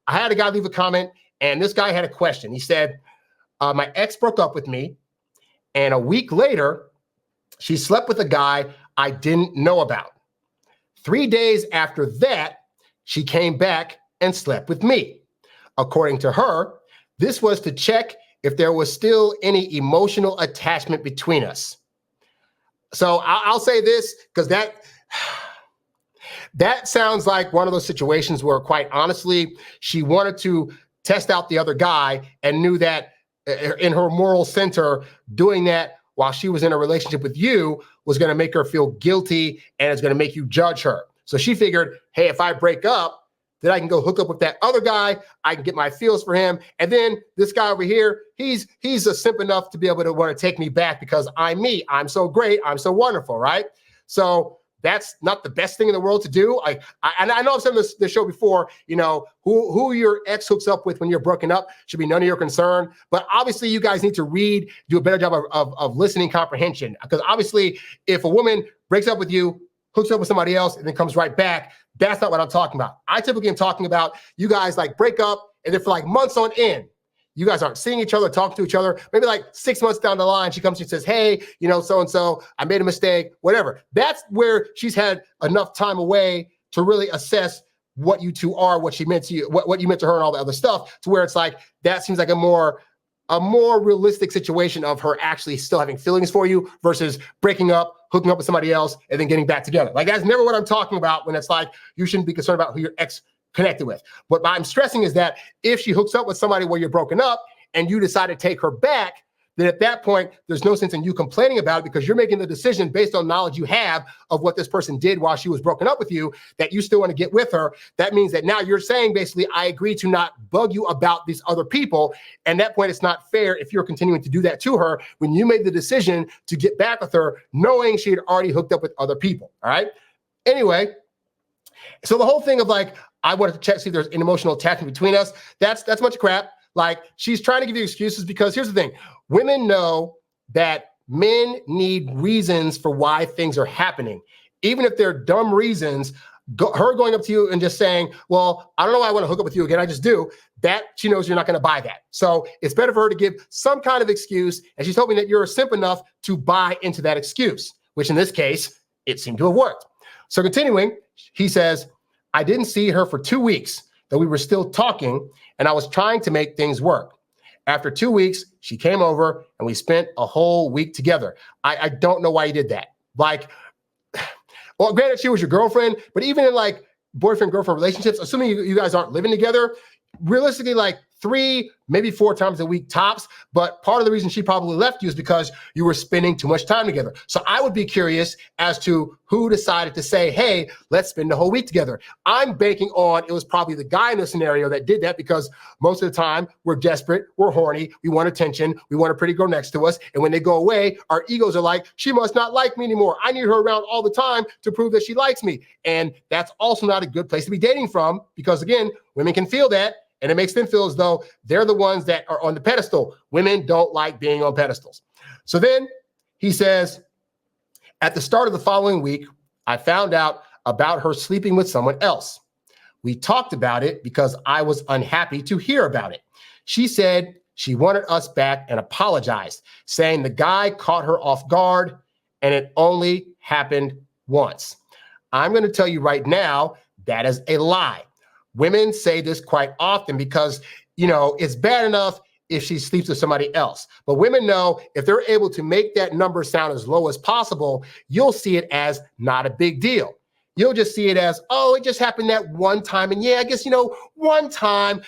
I had a guy leave a comment, and this guy had a question. He said, my ex broke up with me, and a week later, she slept with a guy I didn't know about. 3 days after that, she came back and slept with me. According to her, this was to check if there was still any emotional attachment between us. So I'll say this, because that sounds like one of those situations where, quite honestly, she wanted to test out the other guy and knew that in her moral center, doing that while she was in a relationship with you was going to make her feel guilty and it's going to make you judge her. So she figured, hey, if I break up, then I can go hook up with that other guy. I can get my feels for him. And then this guy over here, he's a simp enough to be able to want to take me back because I'm me. I'm so great. I'm so wonderful, right? So that's not the best thing in the world to do. I know I've said this show before, who your ex hooks up with when you're broken up should be none of your concern. But obviously you guys need to do a better job of listening comprehension. Because obviously if a woman breaks up with you, hooks up with somebody else, and then comes right back, that's not what I'm talking about. I typically am talking about you guys like break up, and then for like months on end, you guys aren't seeing each other, talking to each other. Maybe like 6 months down the line, she comes to you and says, hey, so-and-so, I made a mistake, whatever. That's where she's had enough time away to really assess what you two are, what she meant to you, what you meant to her and all the other stuff, to where it's like, that seems like a more realistic situation of her actually still having feelings for you versus breaking up, hooking up with somebody else, and then getting back together. Like, that's never what I'm talking about when it's like, you shouldn't be concerned about who your ex connected with. What I'm stressing is that if she hooks up with somebody where you're broken up and you decide to take her back, then at that point, there's no sense in you complaining about it because you're making the decision based on knowledge you have of what this person did while she was broken up with you, that you still want to get with her. That means that now you're saying basically, I agree to not bug you about these other people. And at that point, it's not fair if you're continuing to do that to her when you made the decision to get back with her, knowing she had already hooked up with other people. All right. Anyway, so the whole thing of like, I wanted to check, see if there's an emotional attachment between us. That's a bunch of crap. Like, she's trying to give you excuses because here's the thing. Women know that men need reasons for why things are happening. Even if they're dumb reasons, her going up to you and just saying, well, I don't know why I want to hook up with you again. I just do. That she knows you're not going to buy that. So it's better for her to give some kind of excuse. And she's hoping that you're simp enough to buy into that excuse, which in this case, it seemed to have worked. So continuing, he says, I didn't see her for 2 weeks, though we were still talking, and I was trying to make things work. After 2 weeks, she came over and we spent a whole week together. I don't know why you did that. Like, well, granted, she was your girlfriend, but even in like boyfriend-girlfriend relationships, assuming you guys aren't living together, realistically, like 3, maybe 4 times a week tops. But part of the reason she probably left you is because you were spending too much time together. So I would be curious as to who decided to say, hey, let's spend the whole week together. I'm banking on it was probably the guy in the scenario that did that because most of the time we're desperate, we're horny, we want attention, we want a pretty girl next to us. And when they go away, our egos are like, she must not like me anymore. I need her around all the time to prove that she likes me. And that's also not a good place to be dating from because, again, women can feel that. And it makes them feel as though they're the ones that are on the pedestal. Women don't like being on pedestals. So then he says, at the start of the following week, I found out about her sleeping with someone else. We talked about it because I was unhappy to hear about it. She said she wanted us back and apologized, saying the guy caught her off guard and it only happened once. I'm going to tell you right now, that is a lie. Women say this quite often because, it's bad enough if she sleeps with somebody else. But women know if they're able to make that number sound as low as possible, you'll see it as not a big deal. You'll just see it as, oh, it just happened that one time. And yeah, I guess, one time.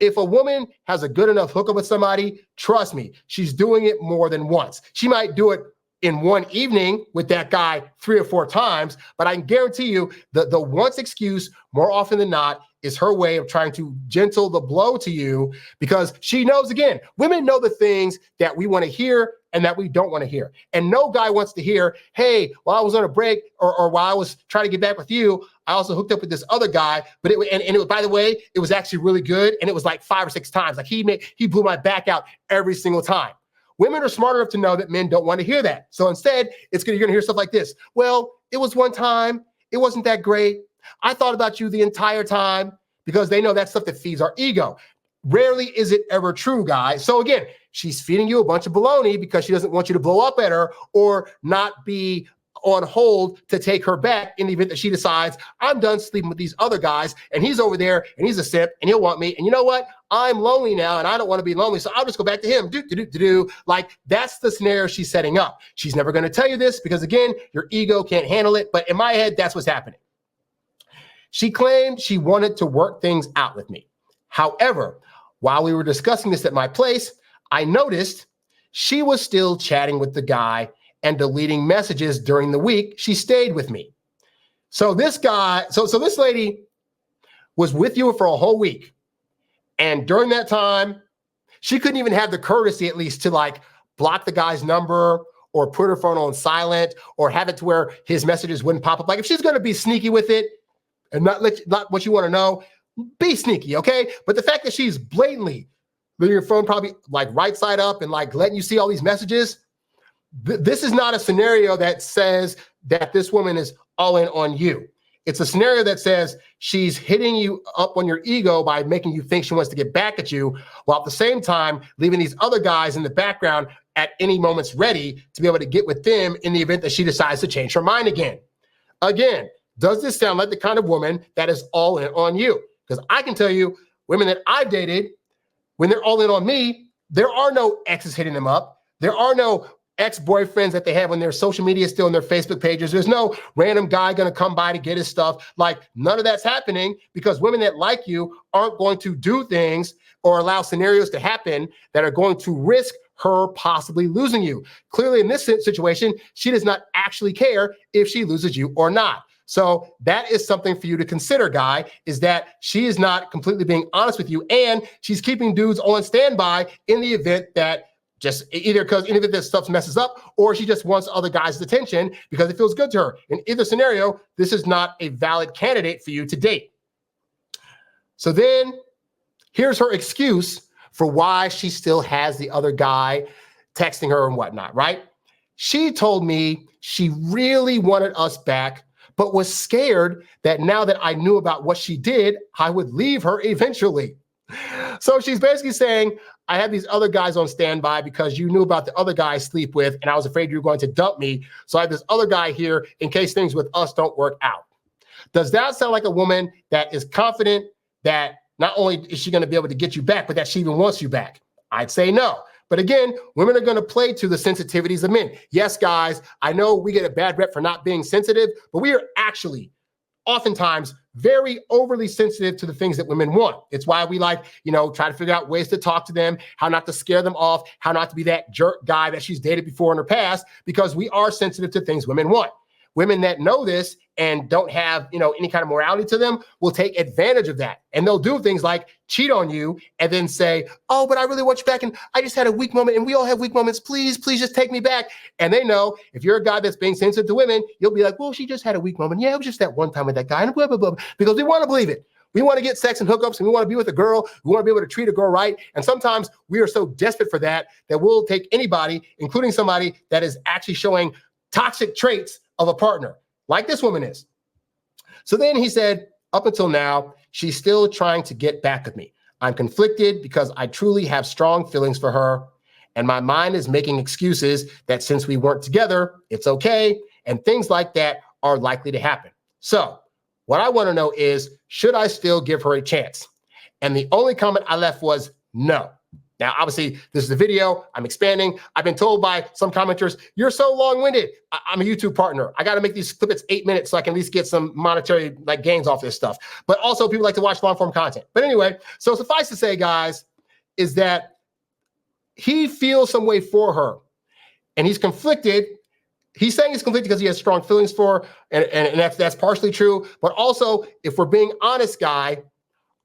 If a woman has a good enough hookup with somebody, trust me, she's doing it more than once. She might do it in one evening with that guy 3 or 4 times, but I can guarantee you the once excuse more often than not is her way of trying to gentle the blow to you because she knows, again, women know the things that we want to hear and that we don't want to hear. And no guy wants to hear, hey, while I was on a break or while I was trying to get back with you, I also hooked up with this other guy, but by the way, it was actually really good. And it was like 5 or 6 times. Like he blew my back out every single time. Women are smart enough to know that men don't want to hear that. So instead, you're going to hear stuff like this. Well, it was one time. It wasn't that great. I thought about you the entire time, because they know that's stuff that feeds our ego. Rarely is it ever true, guys. So again, she's feeding you a bunch of baloney because she doesn't want you to blow up at her or not be on hold to take her back in the event that she decides, I'm done sleeping with these other guys and he's over there and he's a simp and he'll want me. And you know what? I'm lonely now and I don't want to be lonely. So I'll just go back to him. Like that's the scenario she's setting up. She's never going to tell you this because again, your ego can't handle it. But in my head, that's what's happening. She claimed she wanted to work things out with me. However, while we were discussing this at my place, I noticed she was still chatting with the guy and deleting messages during the week she stayed with me. So this lady was with you for a whole week. And during that time, she couldn't even have the courtesy at least to like block the guy's number or put her phone on silent or have it to where his messages wouldn't pop up. Like if she's going to be sneaky with it and not what you want to know, be sneaky, okay? But the fact that she's blatantly leaving your phone probably like right side up and like letting you see all these messages, this is not a scenario that says that this woman is all in on you. It's a scenario that says she's hitting you up on your ego by making you think she wants to get back at you, while at the same time leaving these other guys in the background at any moment's ready to be able to get with them in the event that she decides to change her mind again. Again, does this sound like the kind of woman that is all in on you? Because I can tell you, women that I've dated, when they're all in on me, there are no exes hitting them up. There are no ex-boyfriends that they have on their social media still on their Facebook pages. There's no random guy going to come by to get his stuff. Like none of that's happening because women that like you aren't going to do things or allow scenarios to happen that are going to risk her possibly losing you. Clearly in this situation, she does not actually care if she loses you or not. So that is something for you to consider, guy, is that she is not completely being honest with you and she's keeping dudes on standby in the event that just either because any of this stuff messes up or she just wants other guys' attention because it feels good to her. In either scenario, this is not a valid candidate for you to date. So then here's her excuse for why she still has the other guy texting her and whatnot, right? She told me she really wanted us back, but was scared that now that I knew about what she did, I would leave her eventually. So she's basically saying, I had these other guys on standby because you knew about the other guy I sleep with, and I was afraid you were going to dump me. So I have this other guy here in case things with us don't work out. Does that sound like a woman that is confident that not only is she going to be able to get you back, but that she even wants you back? I'd say no. But again, women are going to play to the sensitivities of men. Yes, guys, I know we get a bad rep for not being sensitive, but we are actually oftentimes very overly sensitive to the things that women want. It's why we like, try to figure out ways to talk to them, how not to scare them off, how not to be that jerk guy that she's dated before in her past, because we are sensitive to things women want. Women that know this and don't have, any kind of morality to them will take advantage of that. And they'll do things like cheat on you and then say, oh, but I really want you back. And I just had a weak moment and we all have weak moments. Please just take me back. And they know if you're a guy that's being sensitive to women, you'll be like, well, she just had a weak moment. Yeah, it was just that one time with that guy and blah, blah, blah, because we want to believe it. We want to get sex and hookups and we want to be with a girl. We want to be able to treat a girl right. And sometimes we are so desperate for that we'll take anybody, including somebody that is actually showing toxic traits of a partner, like this woman is. So then he said, up until now, she's still trying to get back with me. I'm conflicted because I truly have strong feelings for her. And my mind is making excuses that since we weren't together, it's okay. And things like that are likely to happen. So what I want to know is, should I still give her a chance? And the only comment I left was no. Now, obviously, this is a video. I'm expanding. I've been told by some commenters, you're so long-winded. I'm a YouTube partner. I got to make these clips 8 minutes so I can at least get some monetary gains off this stuff. But also, people like to watch long-form content. But anyway, so suffice to say, guys, is that he feels some way for her. And he's conflicted. He's saying he's conflicted because he has strong feelings for her, and that's partially true. But also, if we're being honest, guy,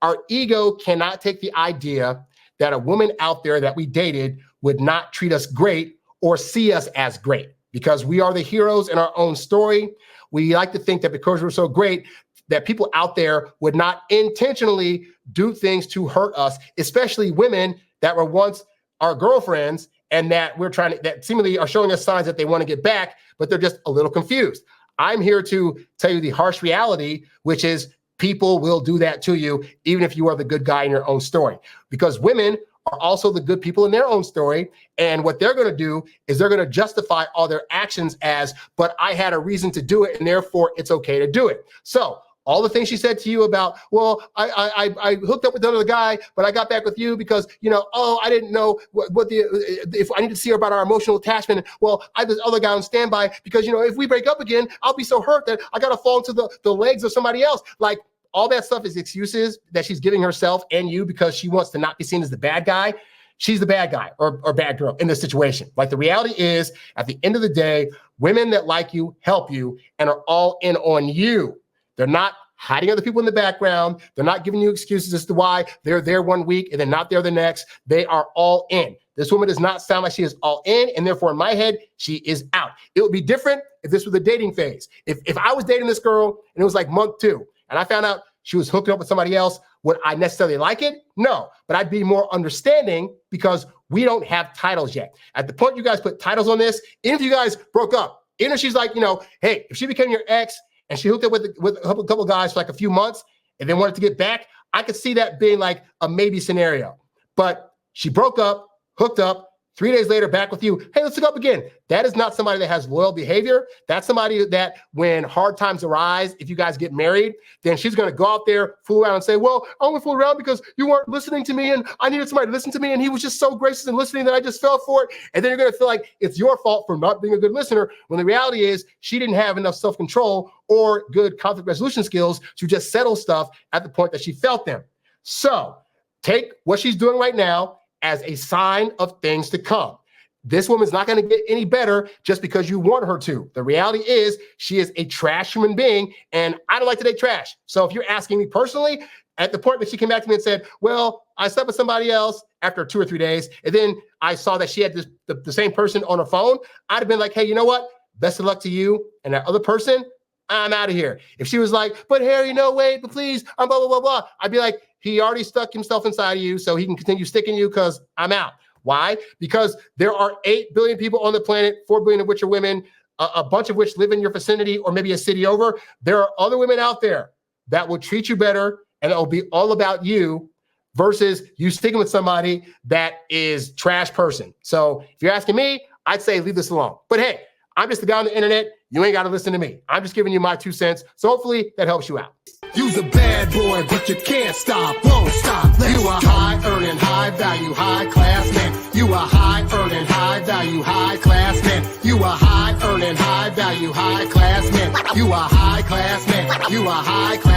our ego cannot take the idea that a woman out there that we dated would not treat us great or see us as great, because we are the heroes in our own story. We like to think that because we're so great, that people out there would not intentionally do things to hurt us, especially women that were once our girlfriends and that that seemingly are showing us signs that they want to get back, but they're just a little confused. I'm here to tell you the harsh reality, which is people will do that to you, even if you are the good guy in your own story, because women are also the good people in their own story. And what they're going to do is they're going to justify all their actions as, but I had a reason to do it, and therefore it's okay to do it. So all the things she said to you about, well, I hooked up with another guy, but I got back with you because, I didn't know if I need to see her about our emotional attachment. Well, I have this other guy on standby because, if we break up again, I'll be so hurt that I got to fall into the legs of somebody else. Like, all that stuff is excuses that she's giving herself and you because she wants to not be seen as the bad guy. She's the bad guy or bad girl in this situation. Like, the reality is, at the end of the day, women that like you help you and are all in on you. They're not hiding other people in the background. They're not giving you excuses as to why they're there one week and then not there the next. They are all in. This woman does not sound like she is all in, and therefore in my head, she is out. It would be different if this was a dating phase. If I was dating this girl and it was like month 2, and I found out she was hooking up with somebody else, would I necessarily like it? No, but I'd be more understanding because we don't have titles yet. At the point you guys put titles on this, even if you guys broke up, even if she's like, hey, if she became your ex and she hooked up with a couple guys for like a few months and then wanted to get back, I could see that being like a maybe scenario. But she broke up, hooked up, 3 days later, back with you. Hey, let's hook up again. That is not somebody that has loyal behavior. That's somebody that when hard times arise, if you guys get married, then she's going to go out there, fool around and say, well, I only fool around because you weren't listening to me and I needed somebody to listen to me and he was just so gracious and listening that I just fell for it. And then you're going to feel like it's your fault for not being a good listener, when the reality is she didn't have enough self-control or good conflict resolution skills to just settle stuff at the point that she felt them. So take what she's doing right now as a sign of things to come. This woman's not going to get any better just because you want her to. The reality is she is a trash human being, and I don't like to date trash. So if you're asking me personally, at the point that she came back to me and said, well, I slept with somebody else after 2 or 3 days, and then I saw that she had the same person on her phone, I'd have been like, hey, you know what? Best of luck to you and that other person. I'm out of here. If she was like, but Harry, no, wait, but please, I'm blah, blah, blah, blah, I'd be like, he already stuck himself inside of you, so he can continue sticking you because I'm out. Why? Because there are 8 billion people on the planet, 4 billion of which are women, a bunch of which live in your vicinity or maybe a city over. There are other women out there that will treat you better and it will be all about you versus you sticking with somebody that is trash person. So if you're asking me, I'd say leave this alone. But hey, I'm just the guy on the internet. You ain't got to listen to me. I'm just giving you my 2 cents. So hopefully that helps you out. You's a bad boy, but you can't stop, won't stop. You a high earning, high value, high class man. You a high earning, high value, high class man. You a high earning, high value, high class man. You a high class man. You a high class